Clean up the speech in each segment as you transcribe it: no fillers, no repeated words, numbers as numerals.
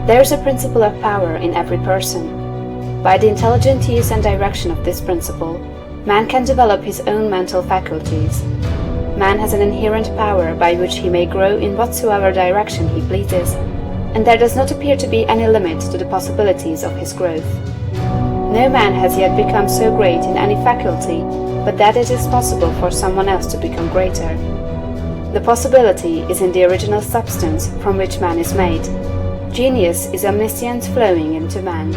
There is a principle of power in every person. By the intelligent use and direction of this principle, man can develop his own mental faculties. Man has an inherent power by which he may grow in whatsoever direction he pleases, and there does not appear to be any limit to the possibilities of his growth. No man has yet become so great in any faculty but that it is possible for someone else to become greater. The possibility is in the original substance from which man is made. Genius is omniscience flowing into man.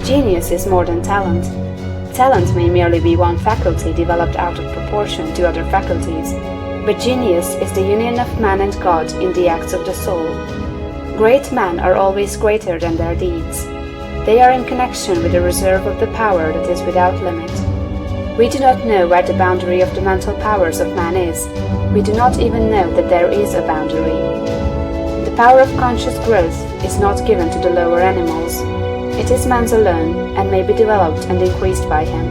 Genius is more than talent. Talent may merely be one faculty developed out of proportion to other faculties, but genius is the union of man and God in the acts of the soul. Great men are always greater than their deeds. They are in connection with the reserve of the power that is without limit. We do not know where the boundary of the mental powers of man is. We do not even know that there is a boundary. The power of conscious growth is not given to the lower animals. It is man's alone, and may be developed and increased by him.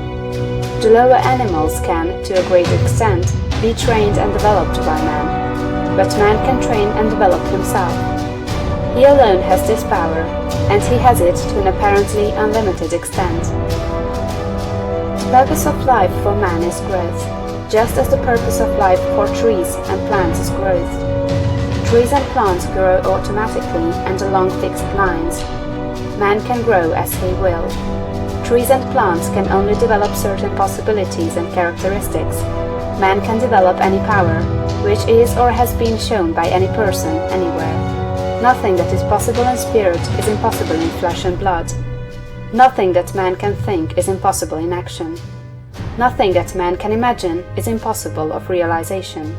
The lower animals can, to a great extent, be trained and developed by man, but man can train and develop himself. He alone has this power, and he has it to an apparently unlimited extent. The purpose of life for man is growth, just as the purpose of life for trees and plants is growth. Trees and plants grow automatically and along fixed lines. Man can grow as he will. Trees and plants can only develop certain possibilities and characteristics. Man can develop any power, which is or has been shown by any person, anywhere. Nothing that is possible in spirit is impossible in flesh and blood. Nothing that man can think is impossible in action. Nothing that man can imagine is impossible of realization.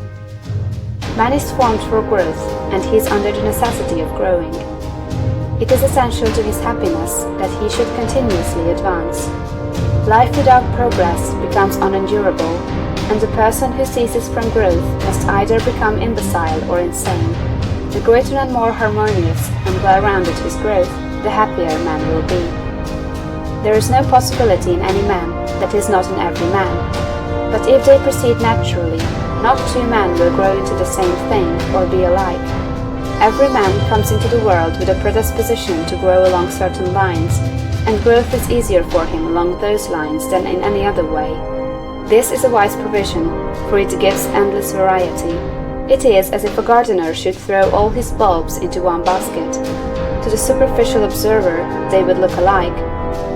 Man is formed for growth, and he is under the necessity of growing. It is essential to his happiness that he should continuously advance. Life without progress becomes unendurable, and the person who ceases from growth must either become imbecile or insane. The greater and more harmonious and well-rounded his growth, the happier man will be. There is no possibility in any man that is not in every man, but if they proceed naturally, not two men will grow into the same thing or be alike. Every man comes into the world with a predisposition to grow along certain lines, and growth is easier for him along those lines than in any other way. This is a wise provision, for it gives endless variety. It is as if a gardener should throw all his bulbs into one basket. To the superficial observer, they would look alike,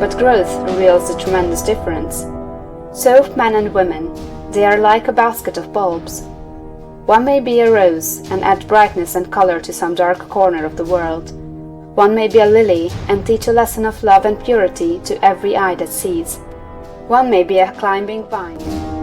but growth reveals the tremendous difference. So of men and women, they are like a basket of bulbs. One may be a rose and add brightness and color to some dark corner of the world. One may be a lily and teach a lesson of love and purity to every eye that sees. One may be a climbing vine